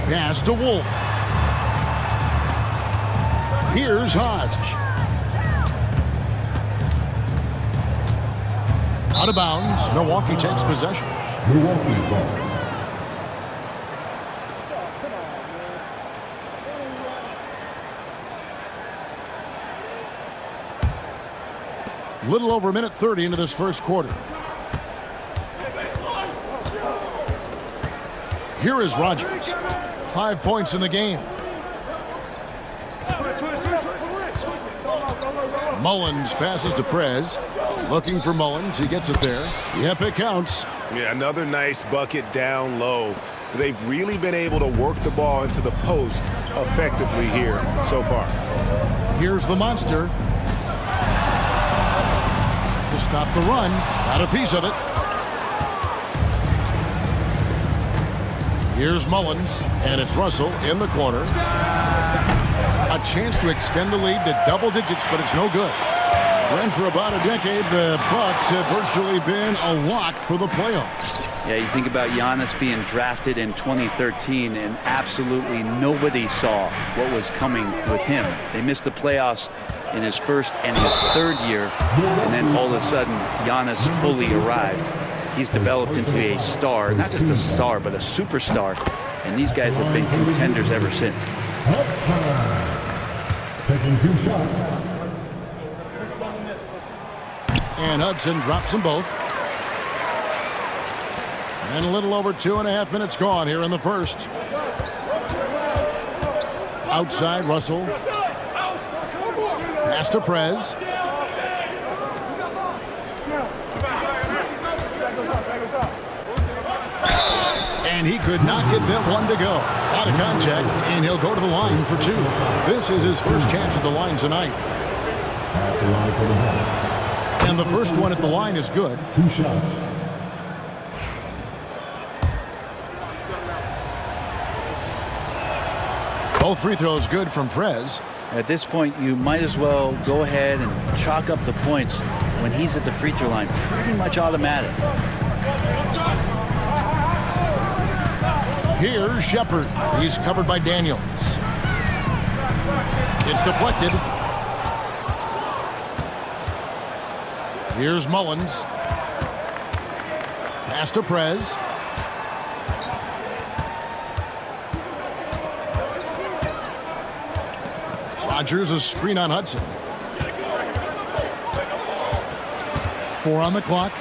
Pass to Wolf. Here's Hodge. Out of bounds. Milwaukee takes possession. Milwaukee's ball. Little over a minute 30 into this first quarter. Here is Rogers. 5 points in the game. Mullins passes to Prez. Looking for Mullins. He gets it there. Yep, it counts. Yeah, another nice bucket down low. They've really been able to work the ball into the post effectively here so far. Here's the monster. To stop the run. Got a piece of it. Here's Mullins, and it's Russell in the corner. A chance to extend the lead to double digits, but it's no good. When for about a decade, the Bucks have virtually been a lock for the playoffs. Yeah, you think about Giannis being drafted in 2013, and absolutely nobody saw what was coming with him. They missed the playoffs in his first and his third year, and then all of a sudden, Giannis fully arrived. He's developed into a star, not just a star, but a superstar, and these guys have been contenders ever since. Taking 2 shots. And Hudson drops them both. And a little over 2.5 minutes gone here in the first. Outside, Russell. Pass to Prez. And he could not get that one to go. Out of contact, and he'll go to the line for 2. This is his first chance at the line tonight. At the line for the Bucks. And the first one at the line is good. 2 shots. Both free throws good from Prez. At this point, you might as well go ahead and chalk up the points when he's at the free throw line. Pretty much automatic. Here's Shepard. He's covered by Daniels. It's deflected. Here's Mullins. Pass to Prez. Rogers a screen on Hudson. 4 on the clock.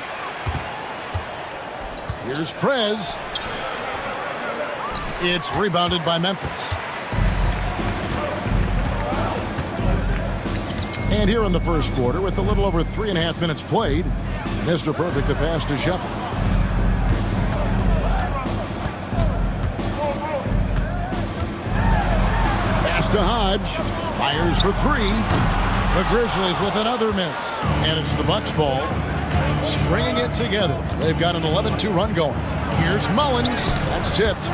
Here's Prez. It's rebounded by Memphis. And here in the first quarter, with a little over 3.5 minutes played, Mr. Perfect the pass to Shepard. Pass to Hodge. Fires for 3. The Grizzlies with another miss. And it's the Bucks ball. Stringing it together. They've got an 11-2 run going. Here's Mullins. That's tipped.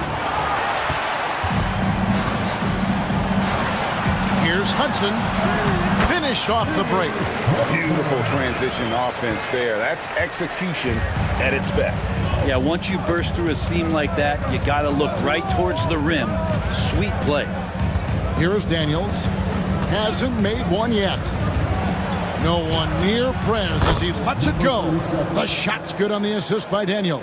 Here's Hudson. Finished off the break. Beautiful transition offense there. That's execution at its best. Yeah, once you burst through a seam like that, you got to look right towards the rim. Sweet play. Here's Daniels. Hasn't made one yet. No one near Prez as he lets it go. The shot's good on the assist by Daniels.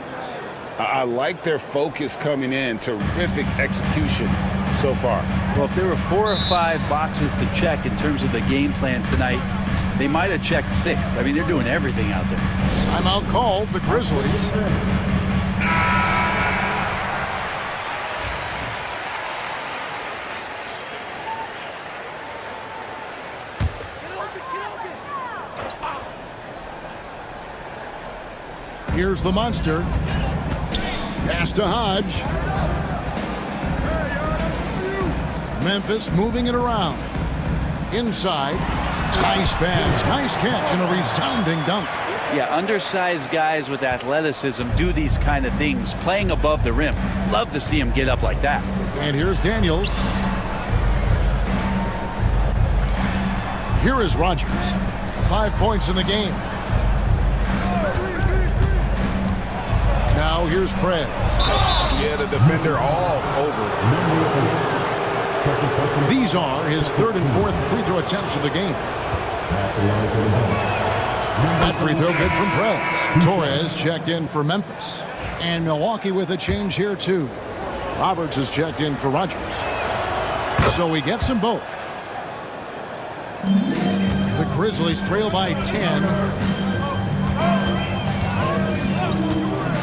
I like their focus coming in. Terrific execution so far. Well, if there were 4 or 5 boxes to check in terms of the game plan tonight, they might have checked 6. I mean, they're doing everything out there. Timeout called, the Grizzlies. Here's the monster. Pass to Hodge. Memphis moving it around. Inside. Nice pass. Nice catch and a resounding dunk. Yeah, undersized guys with athleticism do these kind of things, playing above the rim. Love to see him get up like that. And here's Daniels. Here is Rogers. 5 points in the game. Now here's Prez. Yeah, the defender all over. Second personal These are his third and fourth free throw attempts of the game. at the line for the Bucks. That free throw good from Prez. Torres checked in for Memphis. And Milwaukee with a change here, too. Roberts is checked in for Rogers. So he gets them both. The Grizzlies trail by 10.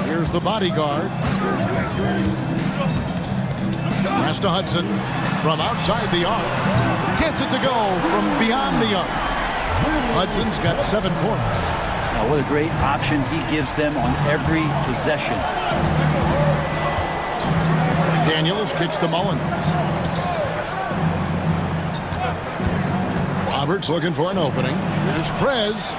Here's the bodyguard. Pass to Hudson from outside the arc. Gets it to go from beyond the arc. Hudson's got 7 points. Now, what a great option he gives them on every possession. Daniels kicks to Mullins. Roberts looking for an opening. Here's Prez.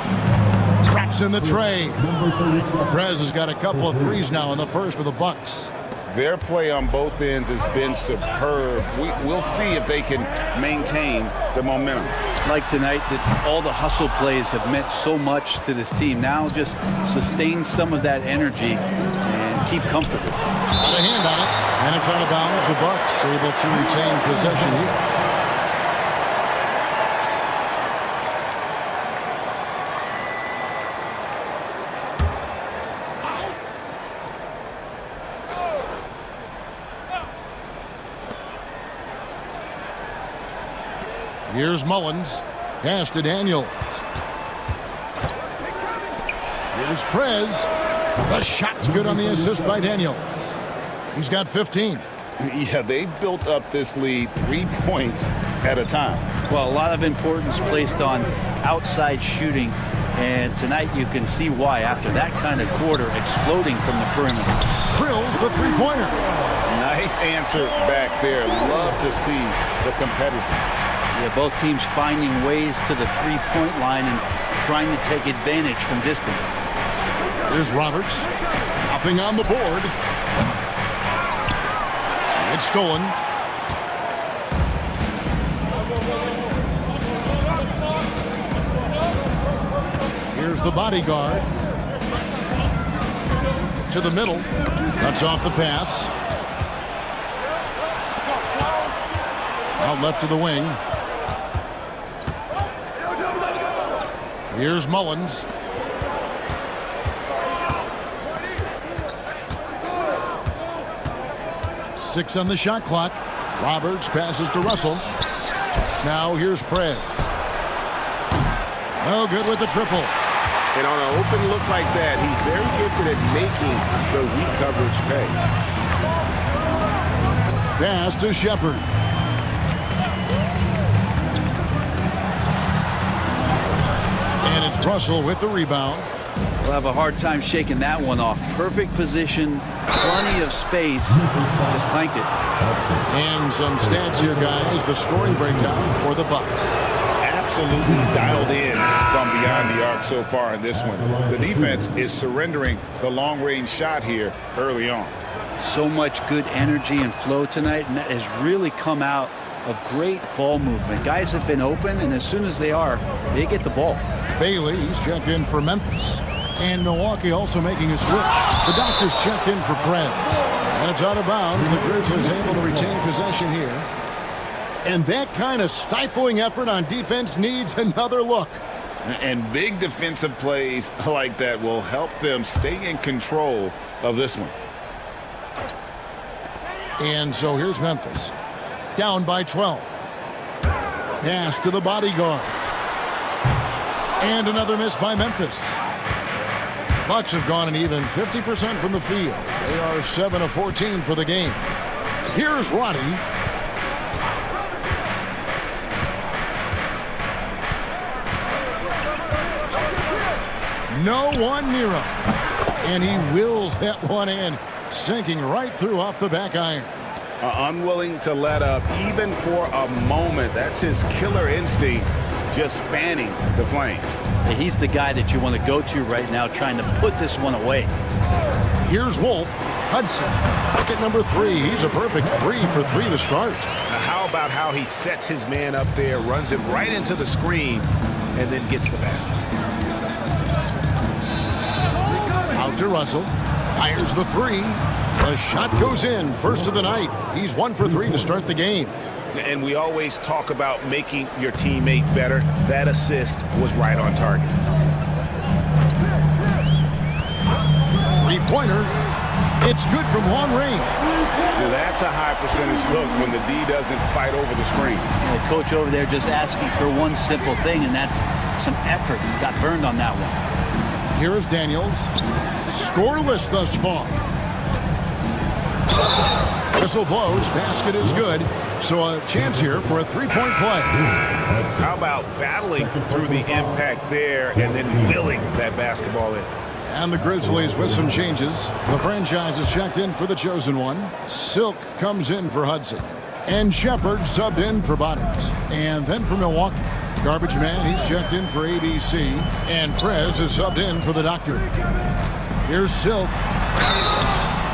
Traps in the tray. Number 37. Prez has got a couple of threes now in the first for the Bucks. Their play on both ends has been superb. We'll see if they can maintain the momentum. Like tonight, that all the hustle plays have meant so much to this team. Now just sustain some of that energy and keep comfortable. Got a hand on it, and it's out of bounds. The Bucks able to retain possession here. Here's Mullins. Pass to Daniels. Here's Prez. The shot's good on the assist by Daniels. He's got 15. Yeah, they've built up this lead 3 points at a time. Well, a lot of importance placed on outside shooting, and tonight you can see why after that kind of quarter exploding from the perimeter. Drills the three-pointer. Nice answer back there. Love to see the competitors. Yeah, both teams finding ways to the three-point line and trying to take advantage from distance. Here's Roberts. Nothing on the board. It's stolen. Here's the bodyguard. To the middle. Cuts off the pass. Out left to the wing. Here's Mullins. Six on the shot clock. Roberts passes to Russell. Now here's Prez. No good with the triple. And on an open look like that, he's very gifted at making the weak coverage pay. Pass to Shepard. And it's Russell with the rebound. We'll have a hard time shaking that one off. Perfect position, plenty of space, just clanked it. And some stats here, guys. The scoring breakdown for the Bucks. Absolutely dialed in from beyond the arc so far in this one. The defense is surrendering the long-range shot here early on. So much good energy and flow tonight, and that has really come out of great ball movement. Guys have been open, and as soon as they are, they get the ball. Bailey, he's checked in for Memphis. And Milwaukee also making a switch. The doctor's checked in for Prez. And it's out of bounds. The Grizzlies able to retain possession here. And that kind of stifling effort on defense needs another look. And big defensive plays like that will help them stay in control of this one. And so here's Memphis. Down by 12. Pass to the bodyguard. And another miss by Memphis. Bucks have gone an even 50% from the field. They are 7 of 14 for the game. Here's Roddy. No one near him. And he wills that one in, sinking right through off the back iron. Unwilling to let up even for a moment. That's his killer instinct, just fanning the flame. He's the guy that you want to go to right now, trying to put this one away. Here's Wolf. Hudson. Bucket number 3. He's a perfect 3 for 3 to start. Now how about how he sets his man up there, runs it right into the screen, and then gets the basket. Out to Russell. Fires the 3. The shot goes in. First of the night. He's 1 for 3 to start the game. And we always talk about making your teammate better. That assist was right on target. Three-pointer. It's good from long range. Now, that's a high percentage look when the D doesn't fight over the screen. The coach over there just asking for one simple thing, and that's some effort. Got burned on that one. Here is Daniels. Scoreless thus far. Whistle blows. Basket is good. So a chance here for a three-point play. How about battling through the impact there and then willing that basketball in? And the Grizzlies with some changes. The franchise is checked in for the chosen one. Silk comes in for Hudson. And Shepard subbed in for Bottoms. And then for Milwaukee, Garbage Man, he's checked in for ABC. And Prez is subbed in for the Doctor. Here's Silk.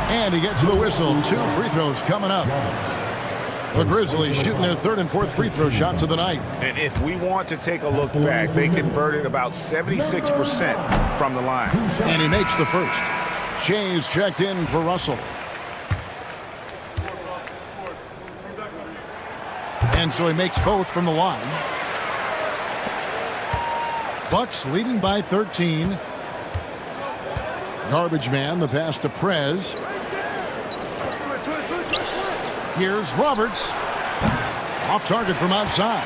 And he gets the whistle. 2 free throws coming up. The Grizzlies shooting their third and fourth free throw shots of the night. And if we want to take a look back, they converted about 76% from the line. And he makes the first. Shays checked in for Russell. And so he makes both from the line. Bucks leading by 13. Garbage Man, the pass to Prez. Here's Roberts. Off target from outside.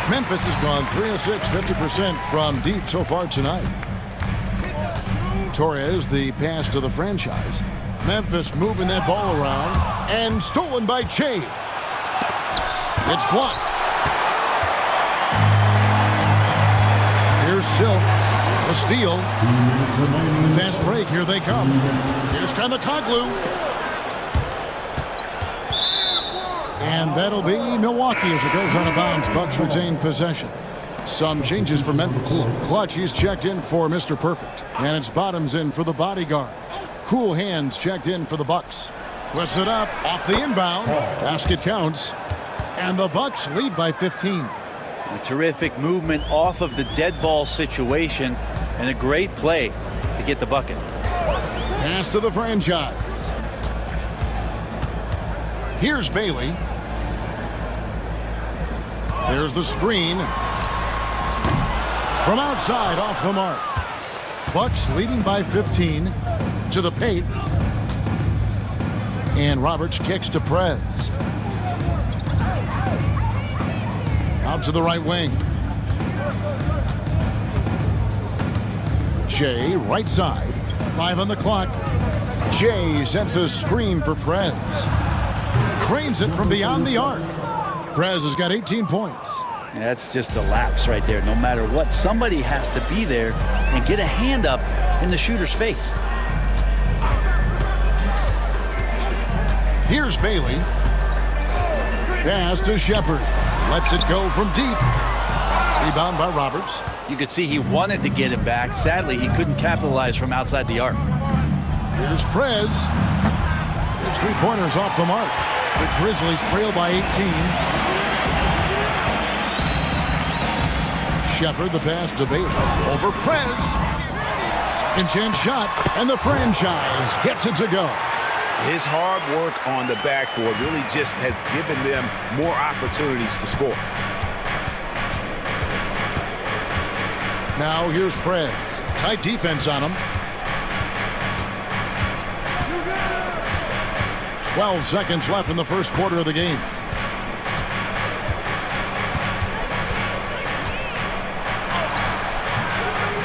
Memphis has gone 3 of 6, 50% from deep so far tonight. Torres, the pass to the franchise. Memphis moving that ball around. And stolen by Che. It's blocked. Here's Silk. A steal. Fast break. Here they come. Here's Kamakoglu. And that'll be Milwaukee as it goes out of bounds. Bucks retain possession. Some changes for Memphis. Clutch, he's checked in for Mr. Perfect. And it's Bottoms in for the bodyguard. Cool Hands checked in for the Bucks. Puts it up off the inbound. Basket counts. And the Bucks lead by 15. A terrific movement off of the dead ball situation and a great play to get the bucket. Pass to the franchise. Here's Bailey. There's the screen. From outside, off the mark. Bucks leading by 15 to the paint. And Roberts kicks to Prez. Out to the right wing. Shea, right side. 5 on the clock. Shea sends a screen for Prez. Cranes it from beyond the arc. Prez has got 18 points. That's just a lapse right there. No matter what, somebody has to be there and get a hand up in the shooter's face. Here's Bailey. Pass to Shepard. Lets it go from deep. Rebound by Roberts. You could see he wanted to get it back. Sadly, he couldn't capitalize from outside the arc. Here's Prez. His three-pointers off the mark. The Grizzlies trail by 18. Shepard, the pass to Bailey. Over Prez. Second chance shot, and the franchise gets it to go. His hard work on the backboard really just has given them more opportunities to score. Now here's Prez. Tight defense on him. 12 seconds left in the first quarter of the game.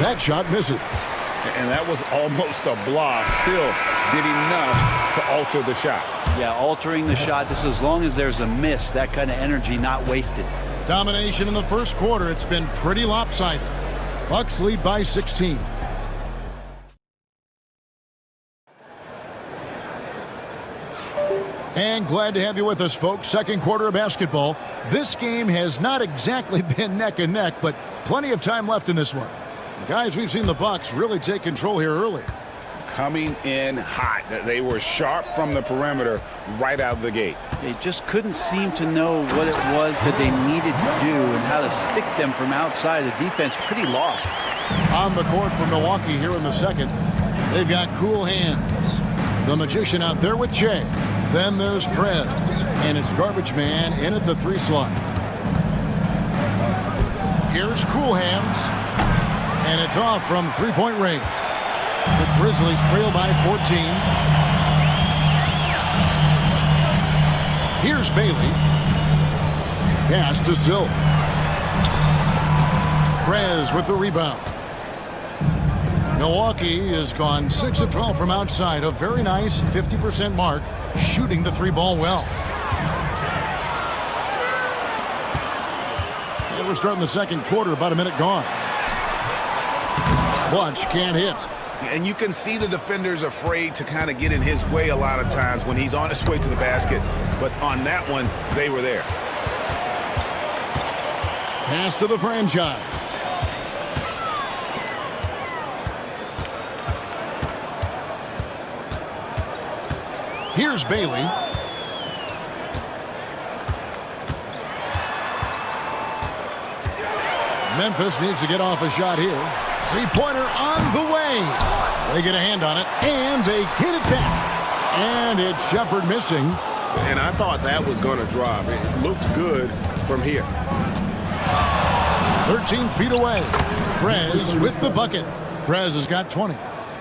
That shot misses. And that was almost a block. Still did enough to alter the shot. Yeah, altering the shot just as long as there's a miss. That kind of energy not wasted. Domination in the first quarter. It's been pretty lopsided. Bucks lead by 16. And glad to have you with us, folks. Second quarter of basketball. This game has not exactly been neck and neck, but plenty of time left in this one. Guys, we've seen the Bucks really take control here early. Coming in hot. They were sharp from the perimeter right out of the gate. They just couldn't seem to know what it was that they needed to do and how to stick them from outside. The defense pretty lost. On the court for Milwaukee here in the second. They've got Cool Hands. The magician out there with Jay. Then there's Prez, and it's garbage man in at the 3 slot. Here's Cool Hands, and it's off from three-point range. The Grizzlies trail by 14. Here's Bailey. Pass to Silk. Prez with the rebound. Milwaukee has gone 6 of 12 from outside. A very nice 50% mark, shooting the 3-ball well. And we're starting the second quarter, about a minute gone. Clutch can't hit. And you can see the defenders afraid to kind of get in his way a lot of times when he's on his way to the basket. But on that one, they were there. Pass to the franchise. Here's Bailey. Memphis needs to get off a shot here. Three-pointer on the way. They get a hand on it, and they get it back. And it's Shepard missing. And I thought that was going to drop. It looked good from here. 13 feet away. Prez with the bucket. Prez has got 20.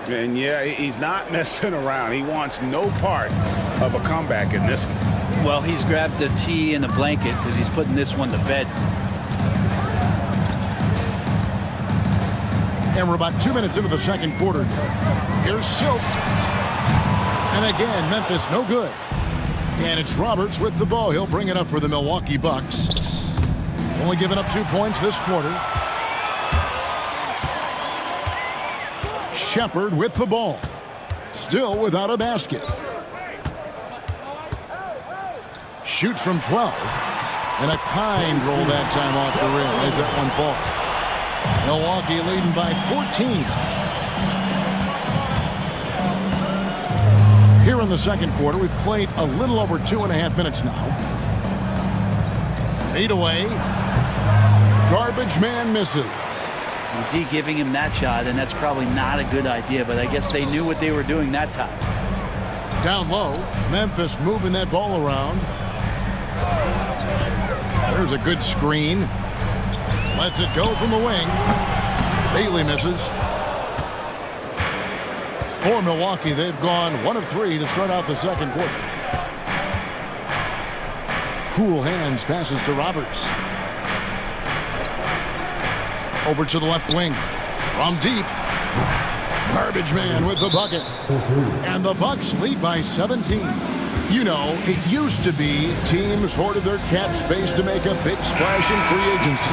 And yeah, he's not messing around. He wants no part of a comeback in this one. Well, he's grabbed the tee and a blanket because he's putting this one to bed. And we're about 2 minutes into the second quarter. Here's Silk. And again, Memphis no good. And it's Roberts with the ball. He'll bring it up for the Milwaukee Bucks. Only giving up 2 points this quarter. Shepard with the ball. Still without a basket. Shoots from 12. And a kind roll that time off the rim as that one falls. Milwaukee leading by 14. Here in the second quarter, we've played a little over 2.5 minutes now. Fade away. Garbage man misses. D giving him that shot, and that's probably not a good idea, but I guess they knew what they were doing that time. Down low, Memphis moving that ball around. There's a good screen. Lets it go from the wing. Bailey misses. For Milwaukee, they've gone 1 of 3 to start out the second quarter. Cool Hands passes to Roberts. Over to the left wing. From deep. Garbage man with the bucket. And the Bucks lead by 17. You know, it used to be teams hoarded their cap space to make a big splash in free agency.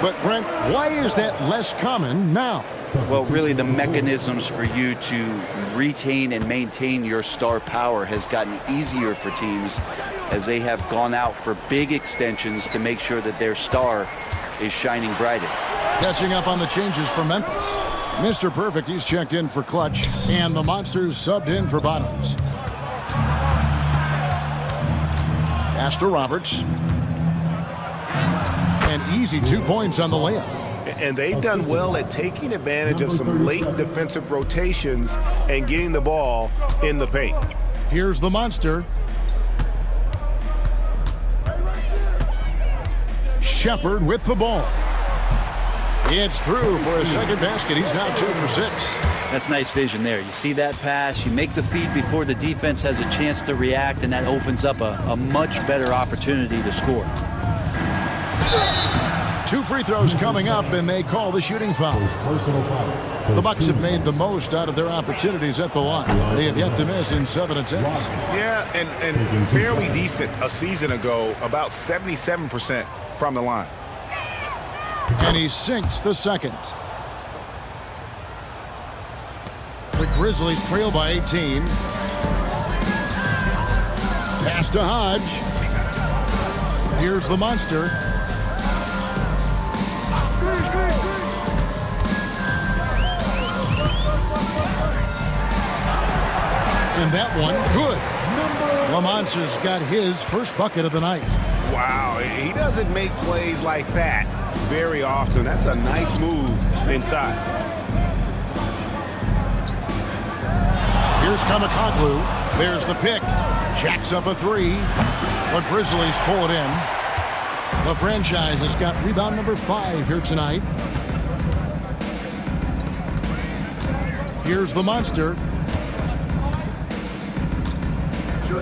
But, Brent, why is that less common now? Well, really, the mechanisms for you to retain and maintain your star power has gotten easier for teams as they have gone out for big extensions to make sure that their star is shining brightest. Catching up on the changes for Memphis. Mr. Perfect, he's checked in for Clutch, and the Monsters subbed in for Bottoms. Pass to Roberts. And easy 2 points on the layup. And they've done well at taking advantage of some late defensive rotations and getting the ball in the paint. Here's the Monster. Shepard with the ball. It's through for a second basket. He's now 2 for 6. That's nice vision there. You see that pass, you make the feed before the defense has a chance to react, and that opens up a much better opportunity to score. 2 free throws coming up, and they call the shooting foul. The Bucks have made the most out of their opportunities at the line. They have yet to miss in 7 attempts. Yeah, and fairly decent a season ago, about 77% from the line. And he sinks the second. The Grizzlies trail by 18. Pass to Hodge. Here's the Monster. And that one, good. The Monster's got his first bucket of the night. Wow, he doesn't make plays like that very often. That's a nice move inside. Here's Kamakoglu. There's the pick. Jacks up a three. The Grizzlies pull it in. The franchise has got rebound number 5 here tonight. Here's the monster.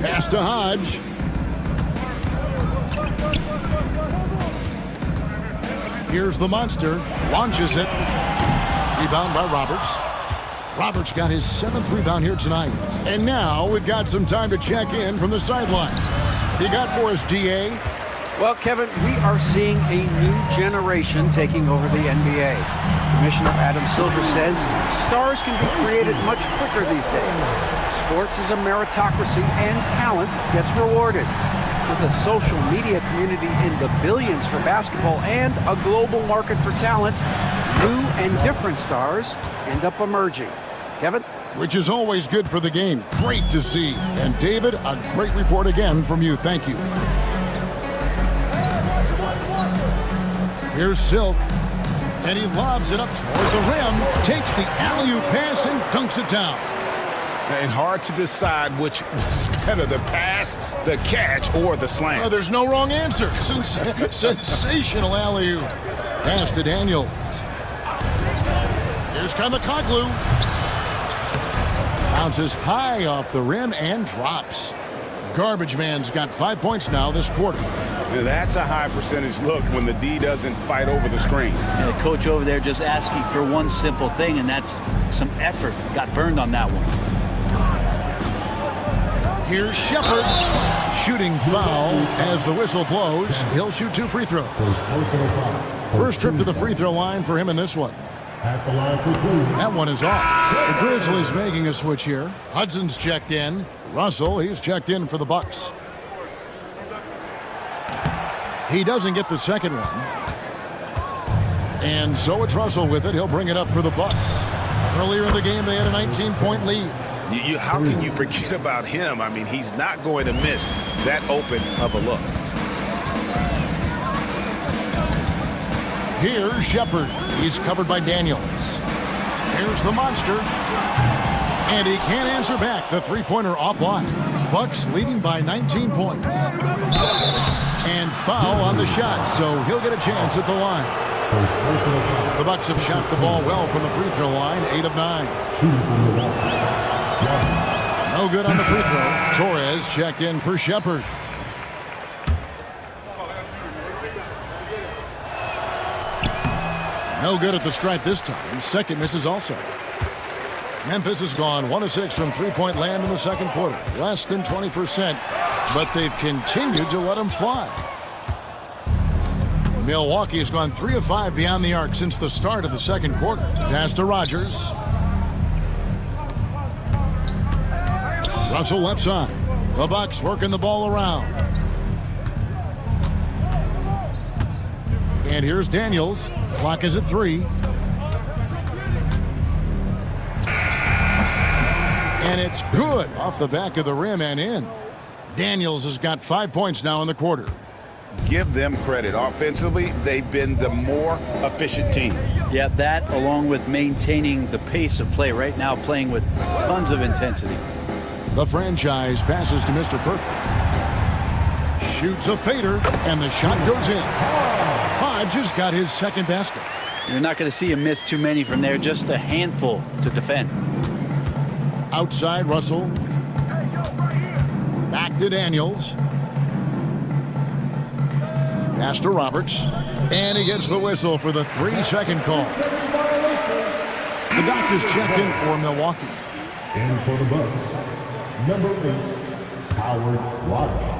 Pass to Hodge. Here's the monster. Launches it. Rebound by Roberts. Roberts got his 7th rebound here tonight. And now we've got some time to check in from the sideline. You got for us, DA? Well, Kevin, we are seeing a new generation taking over the NBA. Commissioner Adam Silver says stars can be created much quicker these days. Sports is a meritocracy and talent gets rewarded. With a social media community in the billions for basketball and a global market for talent, new and different stars end up emerging. Kevin? Which is always good for the game. Great to see. And David, a great report again from you. Thank you. Here's Silk. And he lobs it up toward the rim, takes the alley-oop pass and dunks it down. And hard to decide which was better, the pass, the catch, or the slam. There's no wrong answer. Sensational alley-oop. Pass to Daniels. Here's Kamakoglu. Bounces high off the rim and drops. Garbage man's got 5 points now this quarter. That's a high percentage look when the D doesn't fight over the screen. And the coach over there just asking for one simple thing, and that's some effort. Got burned on that one. Here's Shepard. Shooting foul as the whistle blows. He'll shoot 2 free throws. First trip to the free throw line for him in this one. At the line for 2. That one is off. The Grizzlies making a switch here. Hudson's checked in. Russell, he's checked in for the Bucks. He doesn't get the second one. And so it's Russell with it. He'll bring it up for the Bucks. Earlier in the game, they had a 19-point lead. How can you forget about him? I mean, he's not going to miss that open of a look. Here's Shepard. He's covered by Daniels. Here's the monster. And he can't answer back. The three-pointer offline. Bucks leading by 19 points. And foul on the shot, so he'll get a chance at the line. The Bucks have shot the ball well from the free throw line, 8 of 9. No good on the free throw. Torres checked in for Shepard. No good at the stripe this time. Second misses also. Memphis has gone 1 of 6 from three-point land in the second quarter. Less than 20%, but they've continued to let them fly. Milwaukee has gone 3 of 5 beyond the arc since the start of the second quarter. Pass to Rogers. Russell left side. The Bucks working the ball around. And here's Daniels. Clock is at 3. And it's good off the back of the rim and in. Daniels has got 5 points now in the quarter. Give them credit. Offensively, they've been the more efficient team. Yeah, that along with maintaining the pace of play right now, playing with tons of intensity. The franchise passes to Mr. Perfect. Shoots a fader, and the shot goes in. Hodge has got his second basket. You're not going to see him miss too many from there, just a handful to defend. Outside Russell. Back to Daniels. Pass to Roberts. And he gets the whistle for the 3-second call. The doctors checked in for Milwaukee. And for the Bucks, number 8, Howard Wagner.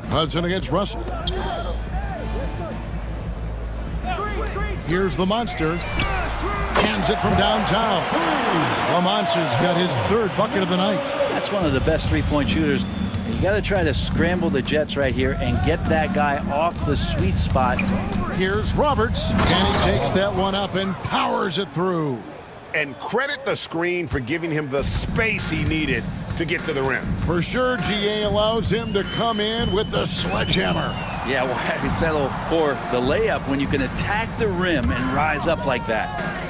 Hudson against Russell. Here's the monster. Hands it from downtown. The monster's got his 3rd bucket of the night. That's one of the best three-point shooters. You got to try to scramble the Jets right here and get that guy off the sweet spot. Here's Roberts, and he takes that one up and powers it through. And credit the screen for giving him the space he needed to get to the rim. For sure, GA allows him to come in with the sledgehammer. Yeah, why settle for the layup when you can attack the rim and rise up like that?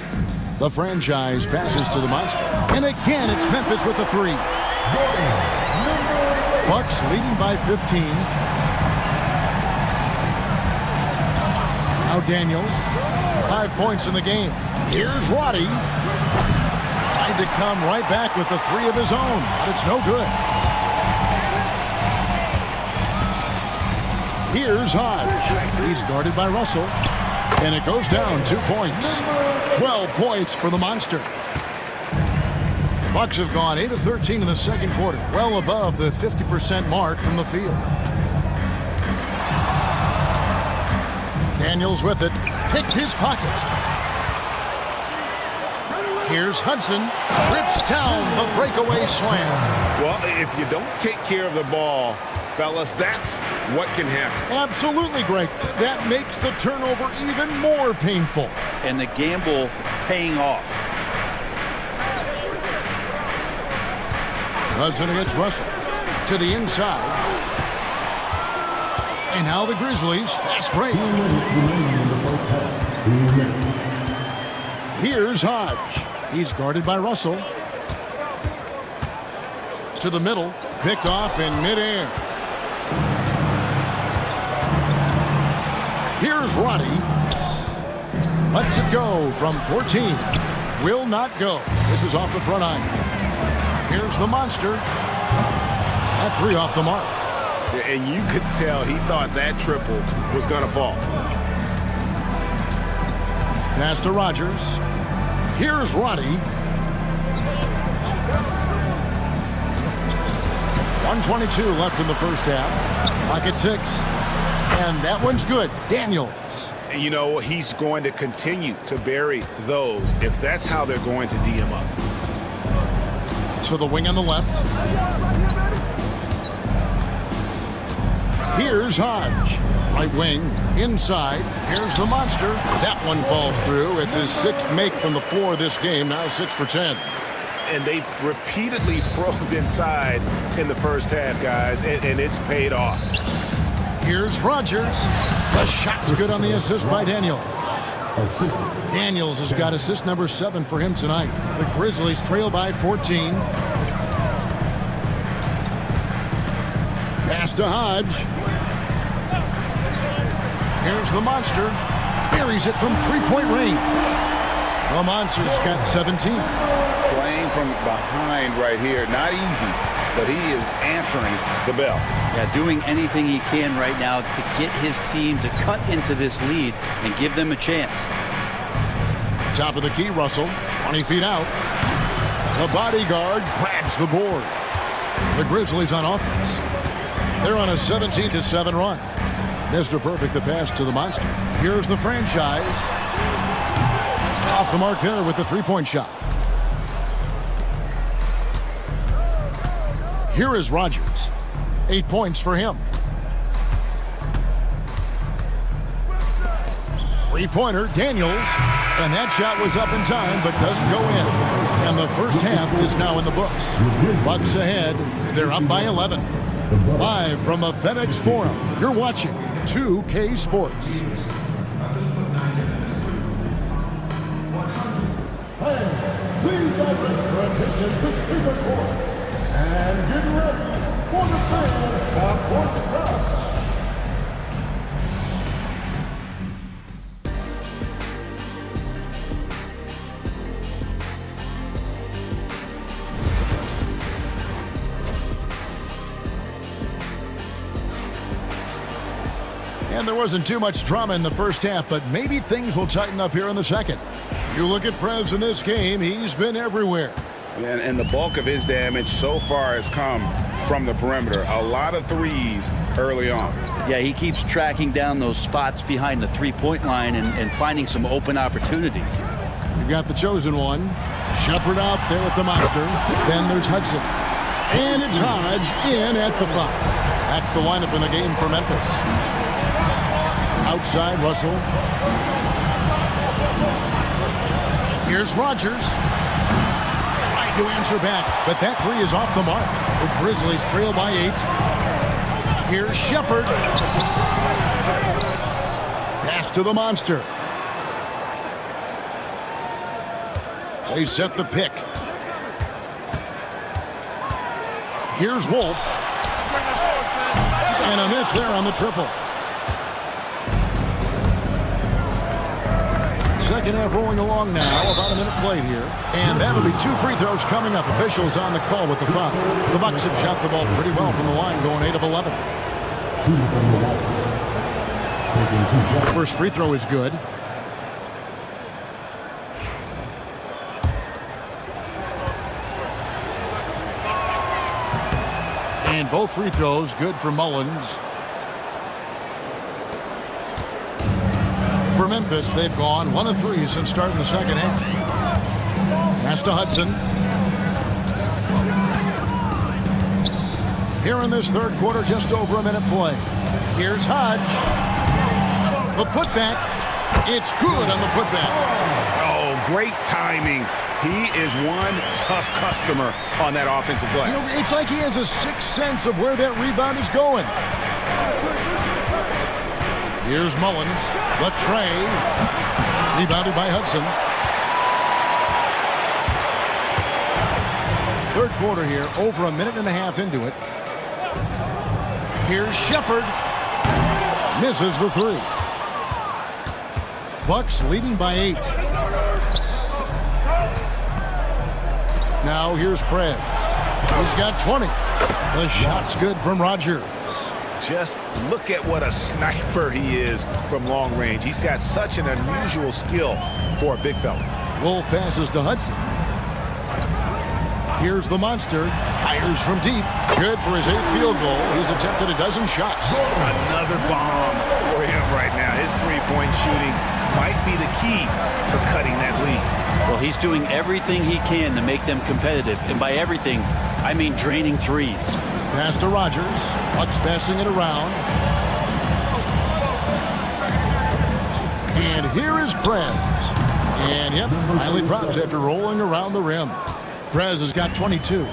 The franchise passes to the monster. And again, it's Memphis with the three. Bucks leading by 15. Now Daniels, 5 points in the game. Here's Roddy. Tried to come right back with the three of his own, but it's no good. Here's Hodge. He's guarded by Russell. And it goes down 2 points. 12 points for the Monster. Bucks have gone 8 of 13 in the second quarter, well above the 50% mark from the field. Daniels with it, picked his pocket. Here's Hudson, rips down the breakaway slam. Well, if you don't take care of the ball, fellas, that's what can happen. Absolutely, Greg. That makes the turnover even more painful. And the gamble paying off. Hudson against Russell. To the inside. And now the Grizzlies, fast break. Here's Hodge. He's guarded by Russell. To the middle, picked off in midair. Here's Roddy. Lets it go from 14. Will not go. This is off the front iron. Here's the Monster. That three off the mark. And you could tell he thought that triple was going to fall. Pass to Rogers. Here's Roddy. 1:22 left in the first half. Clock at 6. And that one's good. Daniels. And you know, he's going to continue to bury those if that's how they're going to D him up. To the wing on the left. Here's Hodge. Right wing, inside. Here's the Monster. That one falls through. It's his 6th make from the floor this game. Now 6 for 10. And they've repeatedly probed inside in the first half, guys, and it's paid off. Here's Rogers. The shot's good on the assist by Daniels. Daniels has got assist number 7 for him tonight. The Grizzlies trail by 14. Pass to Hodge. Here's the Monster. Buries it from three-point range. The Monster's got 17. Playing from behind right here, not easy, but he is answering the bell. Yeah, doing anything he can right now to get his team to cut into this lead and give them a chance. Top of the key, Russell. 20 feet out. The bodyguard grabs the board. The Grizzlies on offense. They're on a 17-7 run. Mr. Perfect the pass to the Monster. Here's the franchise. Off the mark there with the three-point shot. Here is Rogers. 8 points for him. Three-pointer, Daniels. And that shot was up in time, but doesn't go in. And the first half is now in the books. Bucks ahead. They're up by 11. Live from the FedEx Forum, you're watching 2K Sports. Please direct your attention to Super Court. And get ready for the fans of Fort Cross. And there wasn't too much drama in the first half, but maybe things will tighten up here in the second. You look at Prez in this game, he's been everywhere. And the bulk of his damage so far has come from the perimeter. A lot of threes early on. Yeah, he keeps tracking down those spots behind the three-point line and finding some open opportunities. You've got the chosen one. Shepard out there with the Monster. Then there's Hudson. And it's Hodge in at the 5. That's the lineup in the game for Memphis. Outside, Russell. Here's Rogers. Tried to answer back, but that three is off the mark. The Grizzlies trail by 8. Here's Shepard. Pass to the Monster. They set the pick. Here's Wolf. And a miss there on the triple. Second half rolling along now. About a minute played here. And that'll be 2 free throws coming up. Officials on the call with the foul. The Bucks have shot the ball pretty well from the line, going 8 of 11. First free throw is good. And both free throws good for Mullins. For Memphis, they've gone 1 of 3 since starting the second half. Pass to Hudson. Here in this third quarter, just over a minute play. Here's Hodge. The putback. It's good on the putback. Oh, great timing. He is one tough customer on that offensive glass. You know, it's like he has a sixth sense of where that rebound is going. Here's Mullins. The tray. Rebounded by Hudson. Third quarter here, over a minute and a half into it. Here's Shepard. Misses the 3. Bucks leading by 8. Now here's Prez. He's got 20. The shot's good from Rogers. Just look at what a sniper he is from long range. He's got such an unusual skill for a big fella. Wolf passes to Hudson. Here's the monster. Fires from deep. Good for his 8th field goal. He's attempted a dozen shots. Another bomb for him right now. His three-point shooting might be the key to cutting that lead. Well, he's doing everything he can to make them competitive. And by everything, I mean draining threes. Pass to Rogers. Bucks passing it around. And here is Prez. And yep, finally drops after rolling around the rim. Prez has got 22.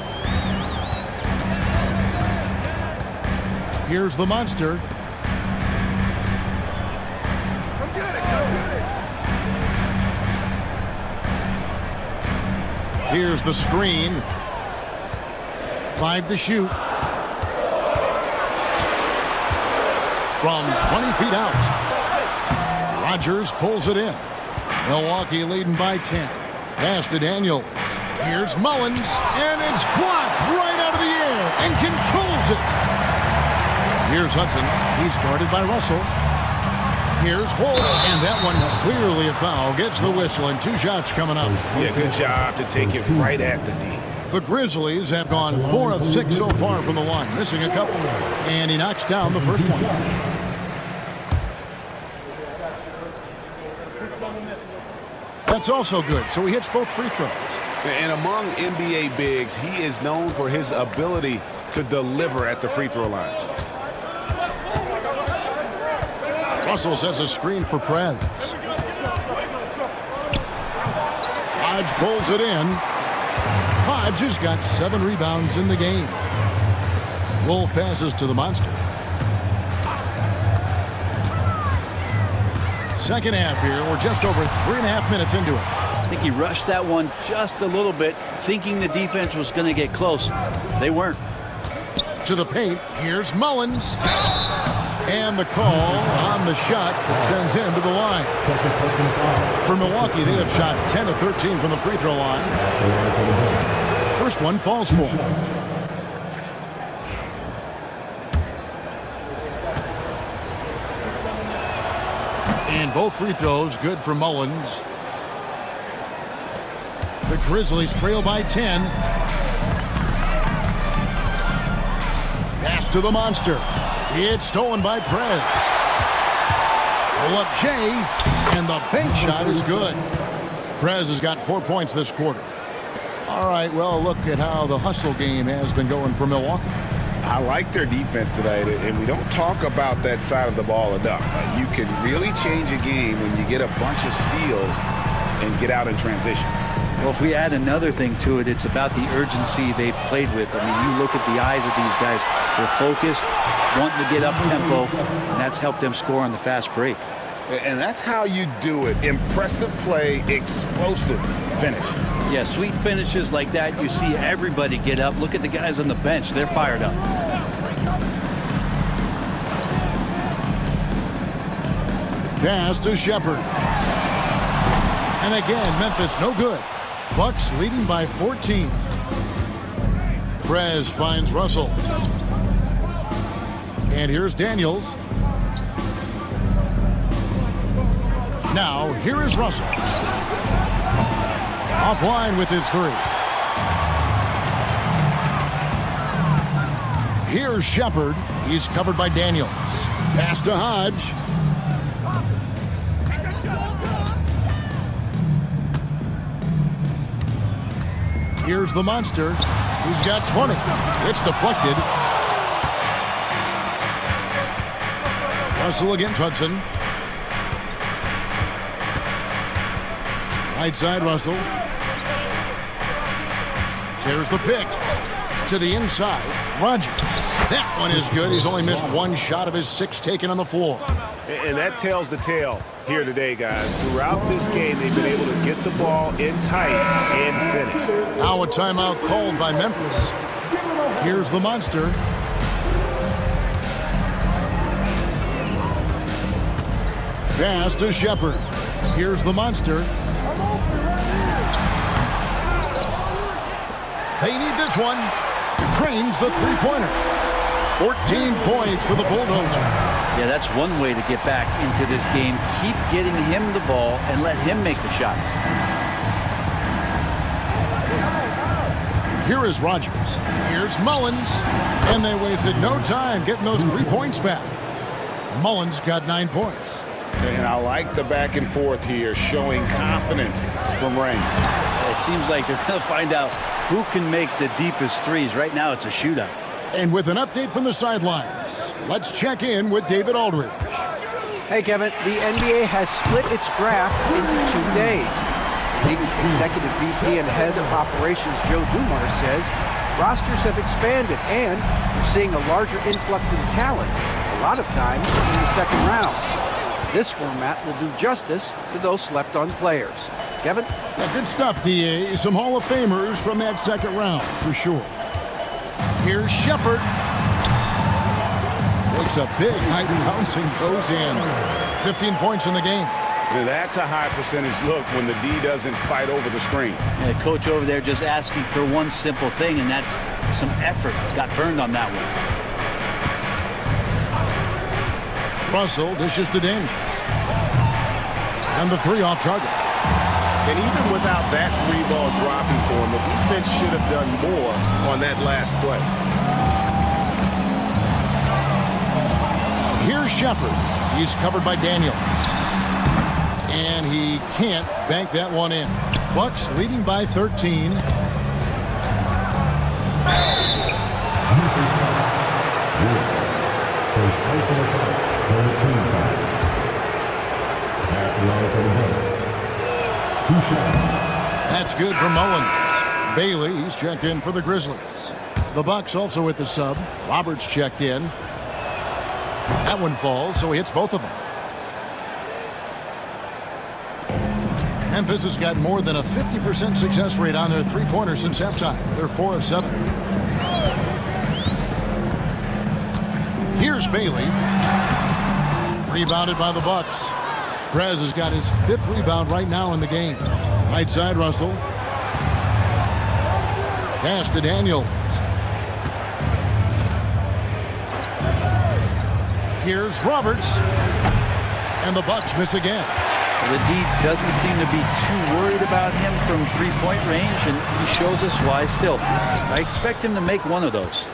Here's the monster. Here's the screen. 5 to shoot. From 20 feet out. Rogers pulls it in. Milwaukee leading by 10. Pass to Daniels. Here's Mullins, and it's blocked right out of the air and controls it. Here's Hudson. He's guarded by Russell. Here's Wolf, and that one clearly a foul. Gets the whistle, and 2 shots coming up. Yeah, good job to take it right at the knee. The Grizzlies have gone 4 of 6 so far from the line, missing a couple. And he knocks down the first one. That's also good, so he hits both free throws. And among NBA bigs, he is known for his ability to deliver at the free throw line. Russell sets a screen for Prez. Hodge pulls it in. Hodge has got 7 rebounds in the game. Wolf passes to the monster. Second half here. We're just over 3.5 minutes into it. I think he rushed that one just a little bit, thinking the defense was going to get close. They weren't. To the paint. Here's Mullins. And the call on the shot that sends him to the line. For Milwaukee, they have shot 10 of 13 from the free throw line. First one falls for him. And both free throws good for Mullins. The Grizzlies trail by 10. Pass to the monster. It's stolen by Prez. Pull up Jay, and the bank shot is good. Prez has got 4 points this quarter. All right, well, look at how the hustle game has been going for Milwaukee. I like their defense tonight, and we don't talk about that side of the ball enough. You can really change a game when you get a bunch of steals and get out in transition. Well, if we add another thing to it, it's about the urgency they've played with. I mean, you look at the eyes of these guys. They're focused, wanting to get up tempo, and that's helped them score on the fast break. And that's how you do it. Impressive play, explosive finish. Yeah, sweet finishes like that, you see everybody get up. Look at the guys on the bench. They're fired up. Pass to Shepard. And again, Memphis no good. Bucks leading by 14. Prez finds Russell. And here's Daniels. Now, here is Russell. Offline with his three. Here's Shepard. He's covered by Daniels. Pass to Hodge. Here's the monster. He's got 20. It's deflected. Russell against Hudson. Right side, Russell. There's the pick. To the inside, Rogers. That one is good. He's only missed one shot of his 6 taken on the floor. And that tells the tale here today, guys. Throughout this game, they've been able to get the ball in tight and finish. Now a timeout called by Memphis. Here's the monster. Pass to Shepard. Here's the monster. They need this one. Trains the three-pointer. 14 points for the Bulldozer. Yeah, that's one way to get back into this game. Keep getting him the ball and let him make the shots. Here is Rogers. Here's Mullins. And they wasted no time getting those 3 points back. Mullins got 9 points. And I like the back and forth here, showing confidence from range. It seems like they're going to find out who can make the deepest threes. Right now, it's a shootout. And with an update from the sidelines, let's check in with David Aldridge. Hey, Kevin, the NBA has split its draft into 2 days. League's executive VP and head of operations Joe Dumars says rosters have expanded and we're seeing a larger influx in talent, a lot of times in the second round. This format will do justice to those slept-on players. Kevin? Yeah, good stuff, DA. Some Hall of Famers from that second round, for sure. Here's Shepard. Makes a big high bounce and goes in. 15 points in the game. Now, that's a high percentage look when the D doesn't fight over the screen. And the coach over there just asking for one simple thing, and that's some effort. Got burned on that one. Russell dishes to Daniels. And the 3 off target. And even without that 3-ball dropping for him, the defense should have done more on that last play. Here's Shepard. He's covered by Daniels. And he can't bank that one in. Bucks leading by 13. First personal foul, 13 foul. At the line for the Bucks. 2 shots. That's good for Mullins. Bailey, he's checked in for the Grizzlies. The Bucks also with the sub. Roberts checked in. That one falls, so he hits both of them. Memphis has got more than a 50% success rate on their three-pointers since halftime. They're 4 of 7. Here's Bailey. Rebounded by the Bucks. Prez has got his 5th rebound right now in the game. Right side, Russell. Pass to Daniels. Here's Roberts. And the Bucks miss again. The D doesn't seem to be too worried about him from three-point range, and he shows us why still. I expect him to make one of those.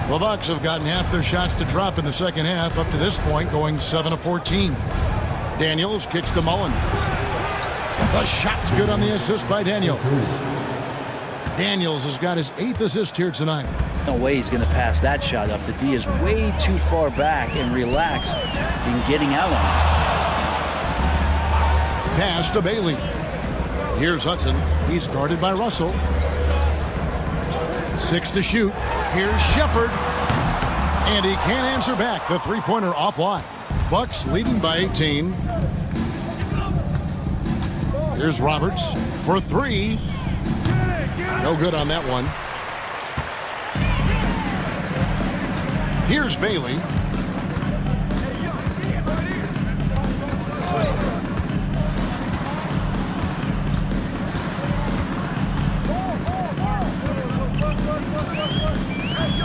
The Bucks have gotten half their shots to drop in the second half up to this point, going 7 of 14. Daniels kicks to Mullins. The shot's good on the assist by Daniels. Daniels has got his 8th assist here tonight. No way he's going to pass that shot up. The D is way too far back and relaxed in getting out on it. Pass to Bailey. Here's Hudson. He's guarded by Russell. 6 to shoot. Here's Shepard. And he can't answer back. The three-pointer offline. Bucks leading by 18. Here's Roberts for three. No good on that one. Here's Bailey.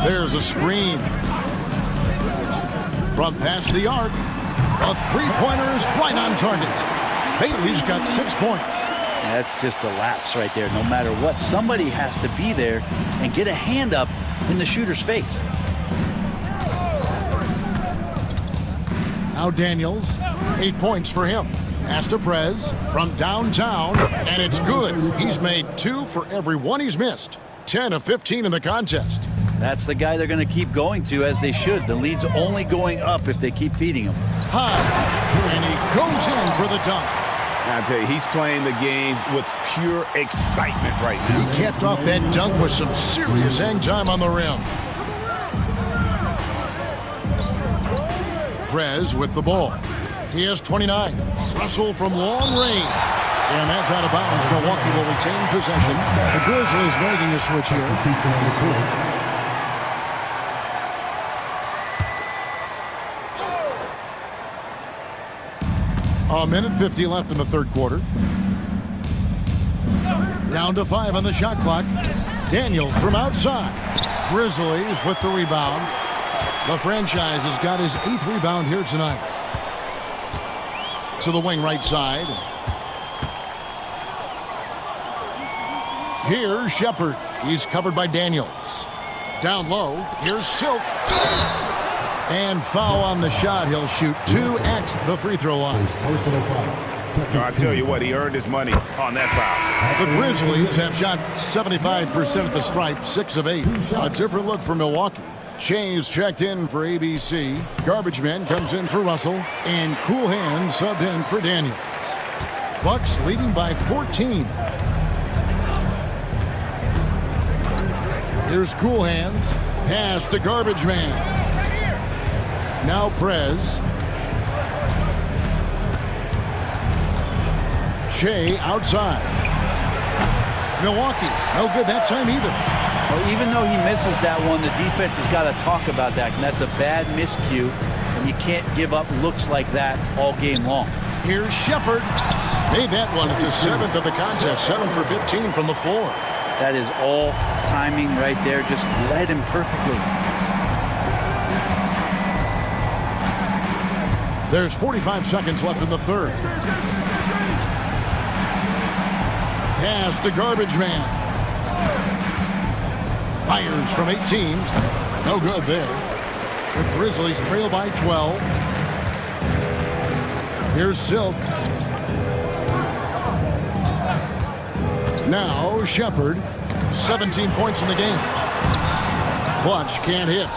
There's a screen. From past the arc. A three-pointer is right on target. Bailey's got 6 points. That's just a lapse right there. No matter what, somebody has to be there and get a hand up in the shooter's face. Now Daniels, 8 points for him. Pass to Prez from downtown, and it's good. He's made 2 for every one he's missed. 10 of 15 in the contest. That's the guy they're going to keep going to, as they should. The lead's only going up if they keep feeding him. High, and he goes in for the dunk. I tell you, he's playing the game with pure excitement right now. He capped off that dunk with some serious hang time on the rim. Prez with the ball. He has 29. Russell from long range. And that's out of bounds. Milwaukee will retain possession. The Grizzlies making a switch here. A minute 50 left in the third quarter. Down to 5 on the shot clock. Daniels from outside. Grizzlies with the rebound. The franchise has got his 8th rebound here tonight. To the wing right side. Here's Shepard. He's covered by Daniels. Down low. Here's Silk. And foul on the shot. He'll shoot 2 at the free throw line. I tell you what, he earned his money on that foul. The Grizzlies have shot 75% at the stripe, 6 of 8. A different look for Milwaukee. Chains checked in for ABC. Garbage Man comes in for Russell. And Cool Hands subbed in for Daniels. Bucks leading by 14. Here's Cool Hands. Pass to Garbage Man. Now Prez. Shea outside. Milwaukee, no good that time either. Well, even though he misses that one, the defense has got to talk about that, and that's a bad miscue, and you can't give up looks like that all game long. Here's Shepard. Made that one. It's his 7th of the contest, 7 for 15 from the floor. That is all timing right there. Just led him perfectly. There's 45 seconds left in the third. Pass to Garbage Man. Fires from 18. No good there. The Grizzlies trail by 12. Here's Silk. Now Shepard. 17 points in the game. Clutch can't hit.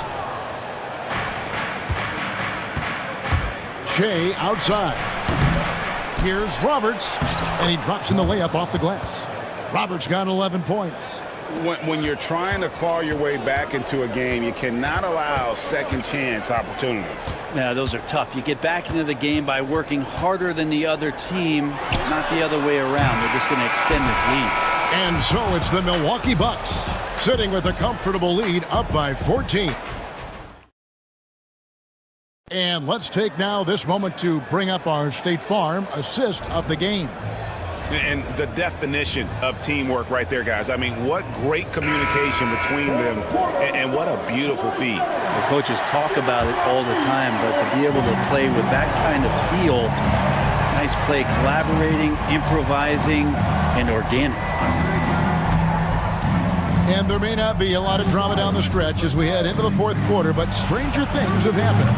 Shea outside. Here's Roberts, and he drops in the layup off the glass. Roberts got 11 points. When you're trying to claw your way back into a game, you cannot allow second chance opportunities. Yeah, those are tough. You get back into the game by working harder than the other team, not the other way around. They're just going to extend this lead. And so it's the Milwaukee Bucks, sitting with a comfortable lead up by 14. And let's take now this moment to bring up our State Farm assist of the game. And the definition of teamwork right there, guys. I mean, what great communication between them, and what a beautiful feed. The coaches talk about it all the time, but to be able to play with that kind of feel, nice play, collaborating, improvising, and organic. And there may not be a lot of drama down the stretch as we head into the fourth quarter, but stranger things have happened.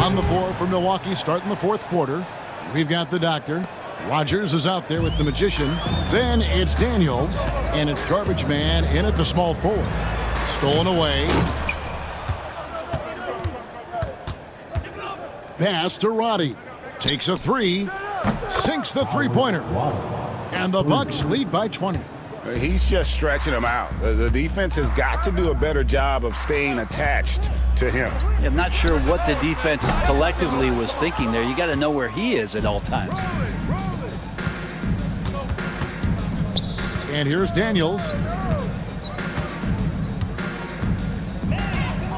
On the floor for Milwaukee starting the fourth quarter, we've got the doctor. Rogers is out there with the magician. Then it's Daniels, and it's Garbage Man in at the small forward. Stolen away. Pass to Roddy. Takes a three. Sinks the three-pointer. And the Bucks lead by 20. He's just stretching them out. The defense has got to do a better job of staying attached to him. I'm not sure what the defense collectively was thinking there. You got to know where he is at all times. And here's Daniels.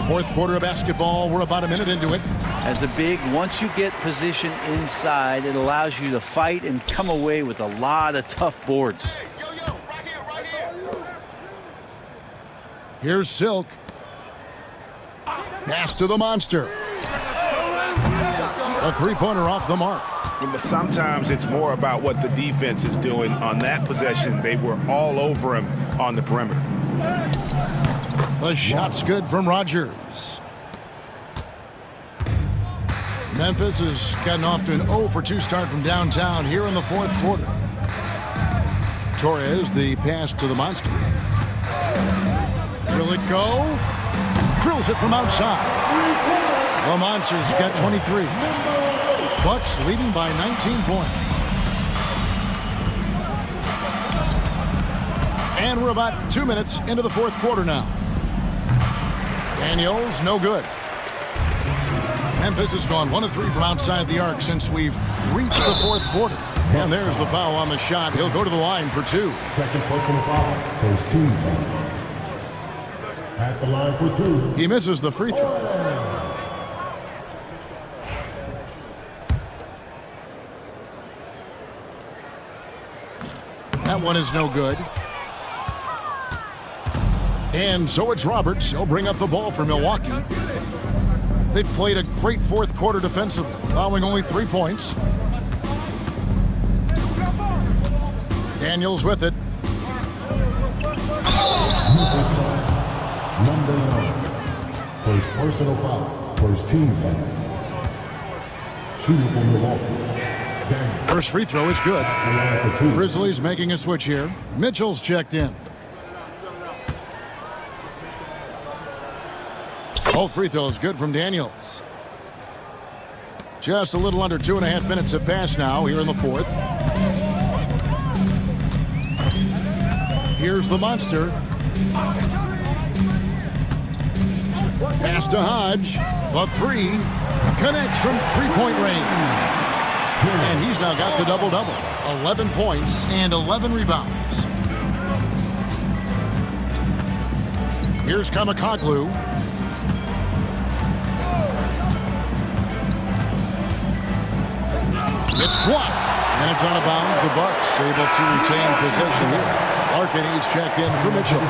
Fourth quarter of basketball. We're about a minute into it. As a big, once you get position inside, it allows you to fight and come away with a lot of tough boards. Here's Silk. Pass to the monster. A three-pointer off the mark. But sometimes it's more about what the defense is doing. On that possession, they were all over him on the perimeter. The shot's good from Rogers. Memphis has gotten off to an 0 for 2 start from downtown here in the fourth quarter. Torres, the pass to the monster. Will it go? Drills it from outside. The Monsters got 23. Bucks leading by 19 points. And we're about 2 minutes into the fourth quarter now. Daniels, no good. Memphis has gone 1 of 3 from outside the arc since we've reached the fourth quarter. And there's the foul on the shot. He'll go to the line for 2. Second personal foul. First team foul. At the line for 2. He misses the free throw. That one is no good. And so it's Roberts. He'll bring up the ball for Milwaukee. They've played a great fourth quarter defensively, allowing only 3 points. Daniels with it. Number 9. First personal foul. First team foul. Shooting for Milwaukee. Daniels. First free throw is good. At the line for 2. Grizzlies making a switch here. Mitchell's checked in. Both free throws good from Daniels. Just a little under 2.5 minutes have passed now here in the fourth. Here's the monster. Pass to Hodge. The 3 connects from three-point range. And he's now got the double-double. 11 points and 11 rebounds. Here's Kamakoglu. It's blocked, and it's out of bounds. The Bucks able to retain possession here. Larkin, he's checked in for Mitchell.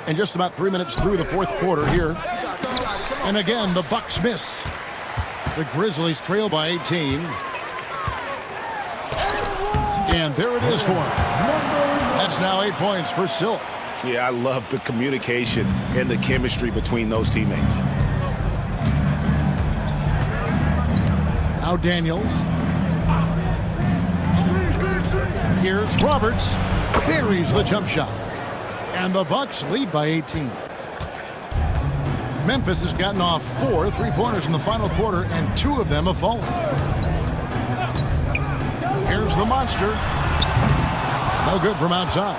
And just about 3 minutes through the fourth quarter here. And again, the Bucks miss. The Grizzlies trail by 18. And there it is for him. That's now 8 points for Silk. Yeah, I love the communication and the chemistry between those teammates. Now Daniels. Here's Roberts. Buries the jump shot. And the Bucks lead by 18. Memphis has gotten off 4 three-pointers in the final quarter, and 2 of them have fallen. Here's the monster. No good from outside.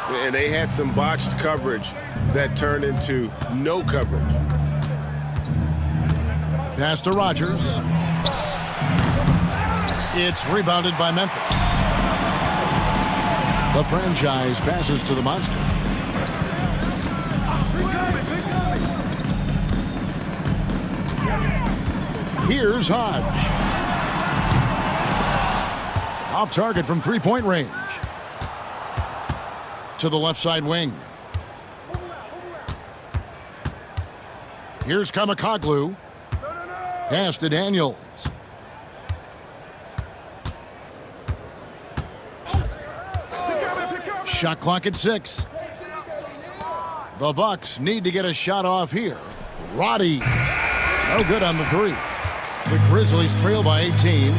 And they had some botched coverage that turned into no coverage. Pass to Rogers. It's rebounded by Memphis. The franchise passes to the monster. Here's Hodge. Off target from three-point range. To the left side wing. Here's Kamakoglu. Pass to Daniels. Shot clock at 6. The Bucks need to get a shot off here. Roddy. No good on the 3. The Grizzlies trail by 18.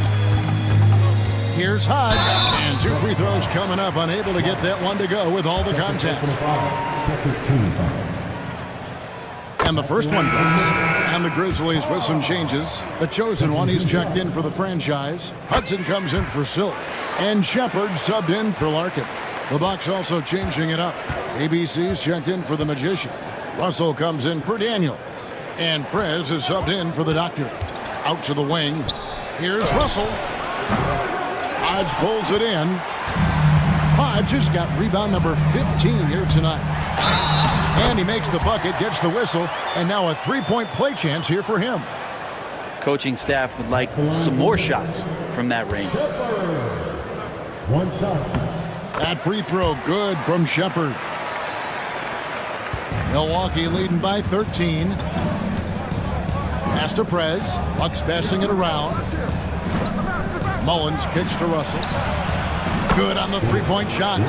Here's Hodge. And 2 free throws coming up. Unable to get that one to go with all the contact. Second team foul. And the first one goes. And the Grizzlies with some changes. The chosen one, he's checked in for the franchise. Hudson comes in for Silk. And Shepard subbed in for Larkin. The Bucks also changing it up. ABC's checked in for the Magician. Russell comes in for Daniels. And Prez is subbed in for the Doctor. Out to the wing. Here's Russell. Hodge pulls it in. Hodge has got rebound number 15 here tonight. And he makes the bucket, gets the whistle, and now a three-point play chance here for him. Coaching staff would like some more shots from that range. One shot. That free throw good from Shepard. Milwaukee leading by 13. Pass to Prez. Bucks passing it around. Mullins kicks to Russell. Good on the three-point shot.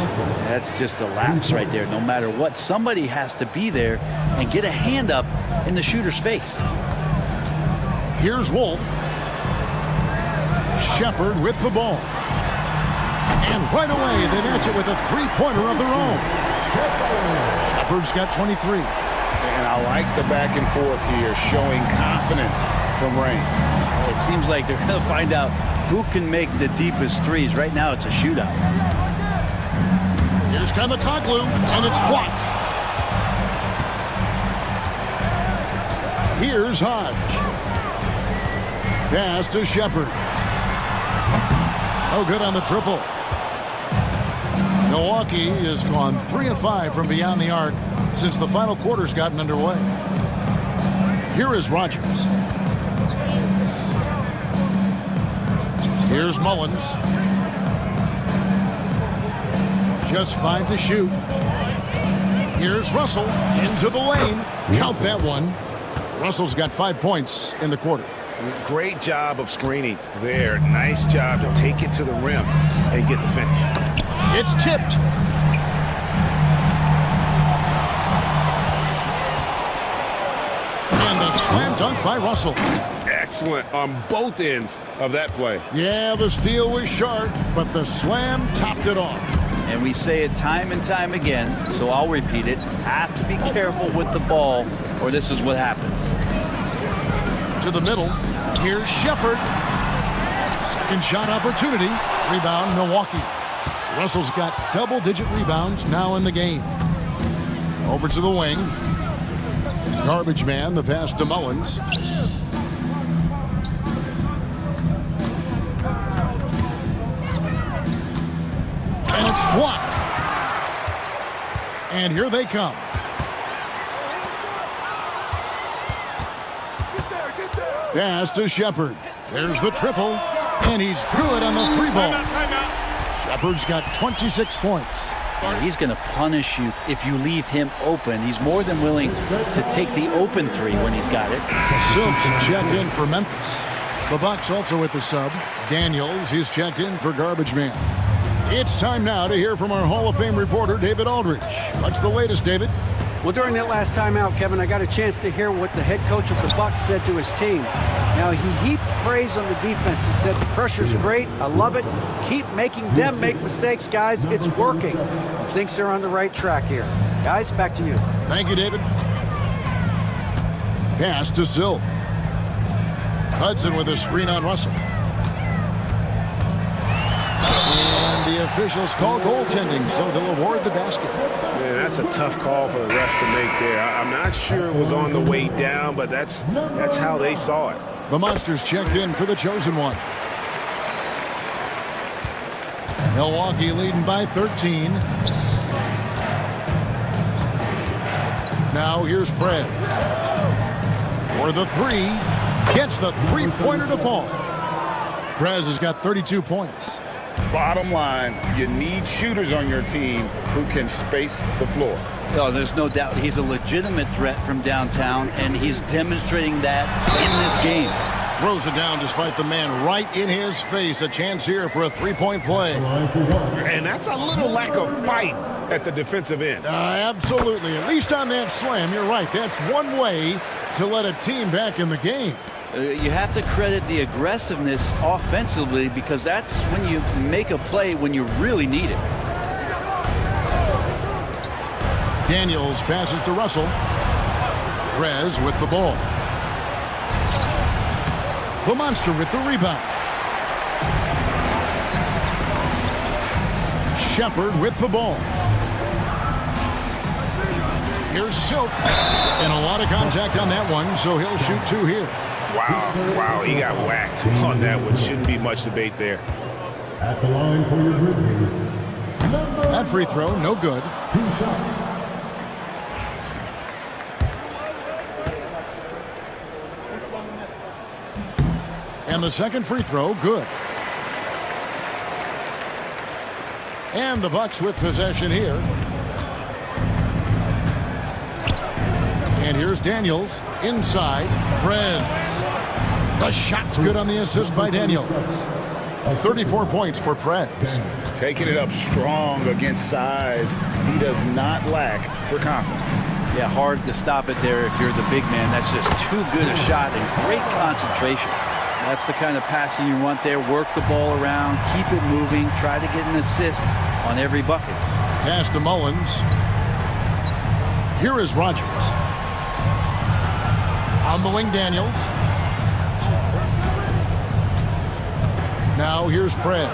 That's just a lapse right there. No matter what, somebody has to be there and get a hand up in the shooter's face. Here's Wolf. Shepard with the ball. And right away, they match it with a three-pointer of their own. Shepard's got 23. And I like the back and forth here, showing confidence from Rain. It seems like they're going to find out who can make the deepest threes. Right now, it's a shootout. Here's Kamakoglu, and it's blocked. Here's Hodge. Pass to Shepard. Oh, good on the triple. Milwaukee has gone 3 of 5 from beyond the arc since the final quarter's gotten underway. Here is Rogers. Here's Mullins. Just 5 to shoot. Here's Russell into the lane. Count that one. Russell's got 5 points in the quarter. Great job of screening there. Nice job to take it to the rim and get the finish. It's tipped. And the slam dunk by Russell. Excellent on both ends of that play. Yeah, the steal was sharp, but the slam topped it off. And we say it time and time again, so I'll repeat it. Have to be careful with the ball, or this is what happens. To the middle. Here's Shepard. Second shot opportunity. Rebound, Milwaukee. Russell's got double-digit rebounds now in the game. Over to the wing. Garbage man, the pass to Mullins. And it's blocked. And here they come. Pass to Shepard. There's the triple. And he's good on the three ball. Shepard's got 26 points. And he's going to punish you if you leave him open. He's more than willing to take the open three when he's got it. Silks checked in for Memphis. The Bucks also with the sub. Daniels, he's checked in for Garbage Man. It's time now to hear from our Hall of Fame reporter, David Aldridge. What's the latest, David? Well, during that last timeout, Kevin, I got a chance to hear what the head coach of the Bucks said to his team. Now, he heaped praise on the defense. He said, the pressure's great. I love it. Keep making them make mistakes, guys. It's working. He thinks they're on the right track here. Guys, back to you. Thank you, David. Pass to Silk. Hudson with a screen on Russell. And the officials call goaltending, so they'll award the basket. Man, that's a tough call for the ref to make there. I'm not sure it was on the way down, but that's how they saw it. The Monsters checked in for the chosen one. Milwaukee leading by 13. Now here's Prez. For the three. Gets the three-pointer to fall. Prez has got 32 points. Bottom line, you need shooters on your team who can space the floor. Oh, there's no doubt he's a legitimate threat from downtown, and he's demonstrating that in this game. Throws it down despite the man right in his face. A chance here for a three-point play. And that's a little lack of fight at the defensive end. Absolutely. At least on that slam, you're right. That's one way to let a team back in the game. You have to credit the aggressiveness offensively, because that's when you make a play when you really need it. Daniels passes to Russell. Prez with the ball. The Monster with the rebound. Shepard with the ball. Here's Silk. And a lot of contact on that one, so he'll shoot 2 here. Wow, he got whacked on that one. Shouldn't be much debate there. At the line for your Grizzlies, That free throw, no good. 2 shots. And the second free throw, good. And the Bucks with possession here. And here's Daniels inside. Prez. The shot's good on the assist by Daniels. 34 points for Prez. Taking it up strong against size. He does not lack for confidence. Yeah, hard to stop it there if you're the big man. That's just too good a shot and great concentration. That's the kind of passing you want there. Work the ball around, keep it moving, try to get an assist on every bucket. Pass to Mullins. Here is Rogers. On the wing, Daniels. Now here's Prez.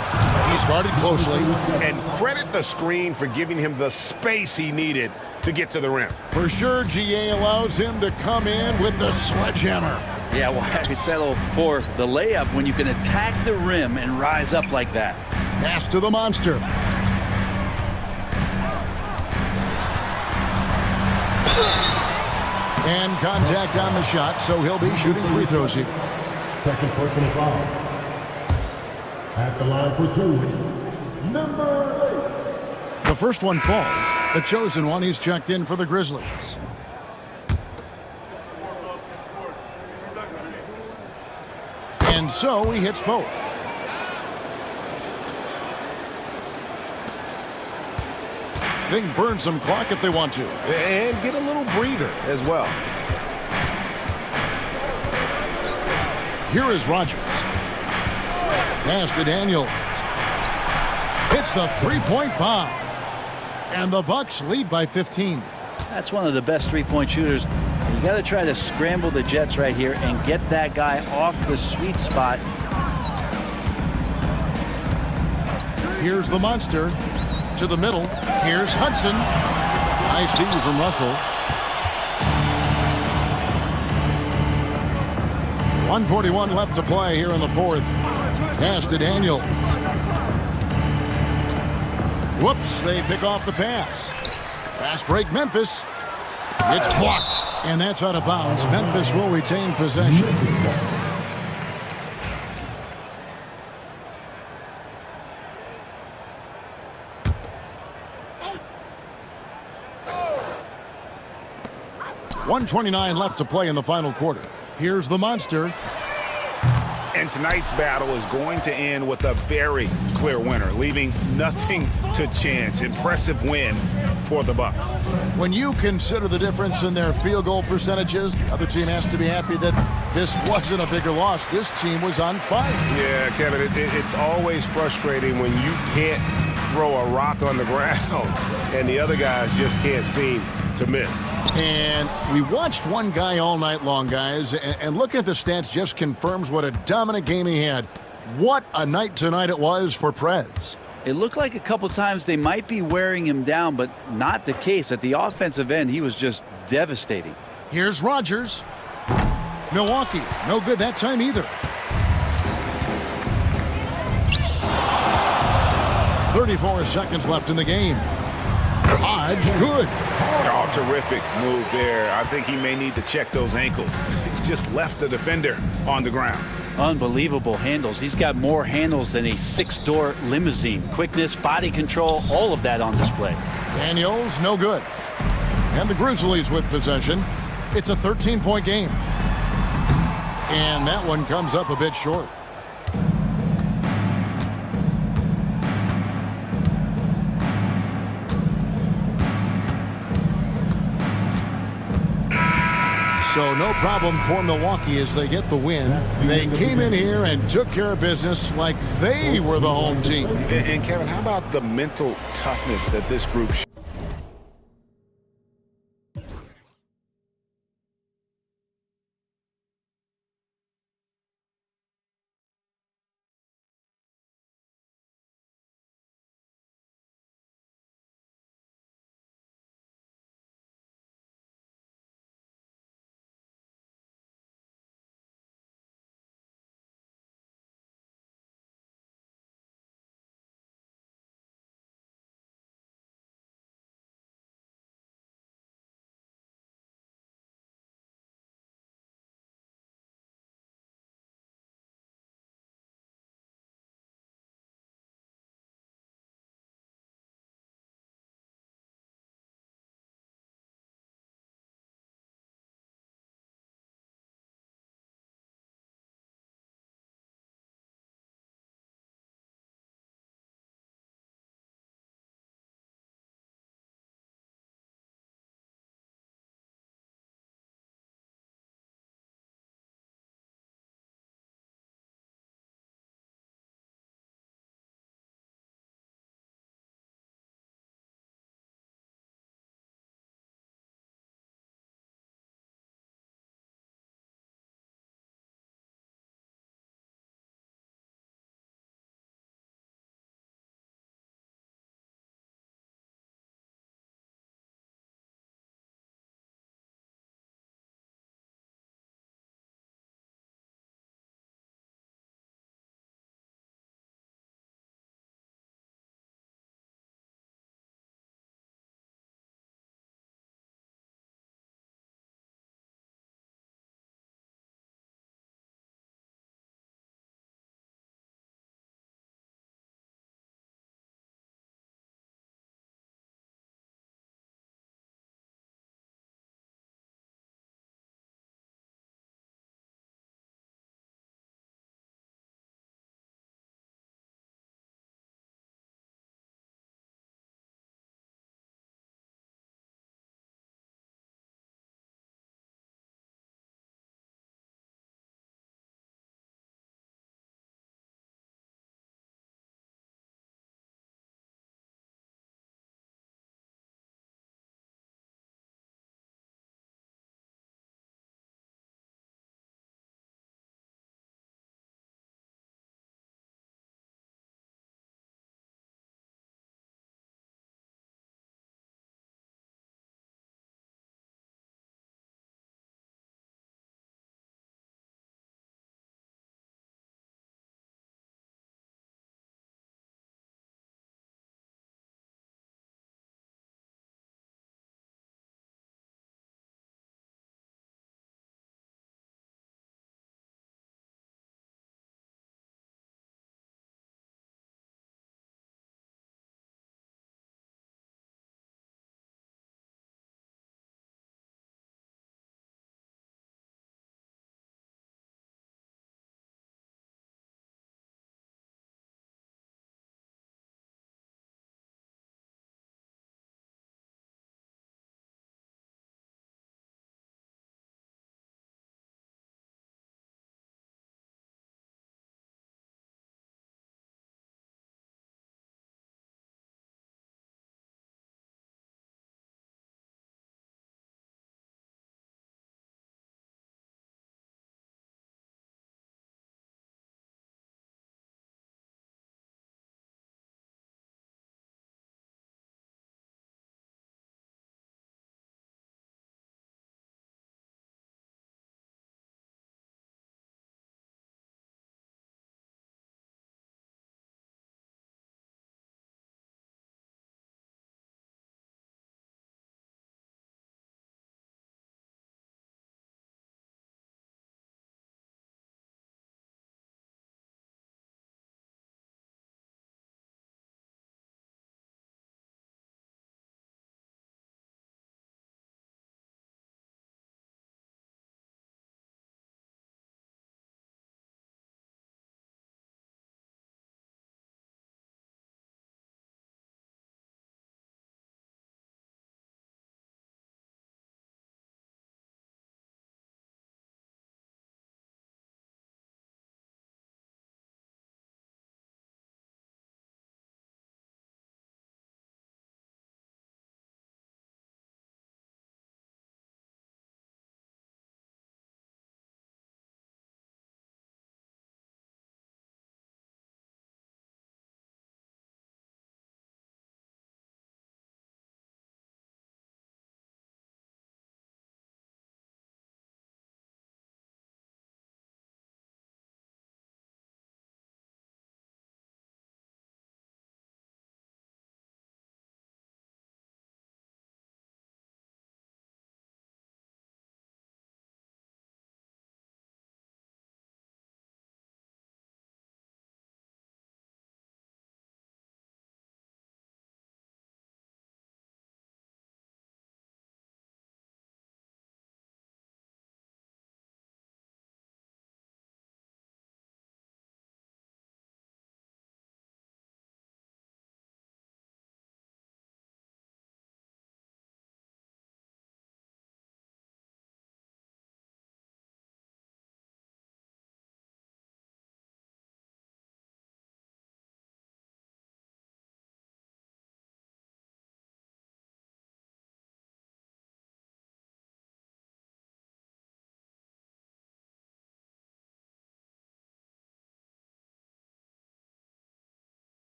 He's guarded closely. And credit the screen for giving him the space he needed to get to the rim. For sure, GA allows him to come in with the sledgehammer. Yeah, well, I could settle for the layup when you can attack the rim and rise up like that. Pass to the monster. And contact on the shot, so he'll be shooting free throws here. Second personal foul. At the line for 2, number 8. The first one falls. The chosen one, he's checked in for the Grizzlies. And so he hits both. They can burn some clock if they want to. And get a little breather as well. Here is Rogers. Pass to Daniels. It's the three-point bomb. And the Bucks lead by 15. That's one of the best three-point shooters. You got to try to scramble the Jets right here and get that guy off the sweet spot. Here's the monster to the middle. Here's Hudson. Nice D from Russell. 1:41 left to play here in the fourth. Pass to Daniels. Whoops, they pick off the pass. Fast break, Memphis. It's blocked, and that's out of bounds. Memphis will retain possession. .129 left to play in the final quarter. Here's the monster. And tonight's battle is going to end with a very clear winner, leaving nothing to chance. Impressive win for the Bucks. When you consider the difference in their field goal percentages, the other team has to be happy that this wasn't a bigger loss. This team was on fire. Yeah, Kevin, it's always frustrating when you can't throw a rock on the ground and the other guys just can't seem to miss. And we watched one guy all night long, guys, and looking at the stats just confirms what a dominant game he had. What a night tonight it was for Prez. It looked like a couple times they might be wearing him down, but not the case. At the offensive end, he was just devastating. Here's Rogers. Milwaukee, no good that time either. 34 seconds left in the game. Hodge, good. Oh, terrific move there. I think he may need to check those ankles. He's just left the defender on the ground. Unbelievable handles. He's got more handles than a six-door limousine. Quickness, body control, all of that on display. Daniels, no good. And the Grizzlies with possession. It's a 13-point game. And that one comes up a bit short. So no problem for Milwaukee as they get the win. They came in here and took care of business like they were the home team. And Kevin, how about the mental toughness that this group showed?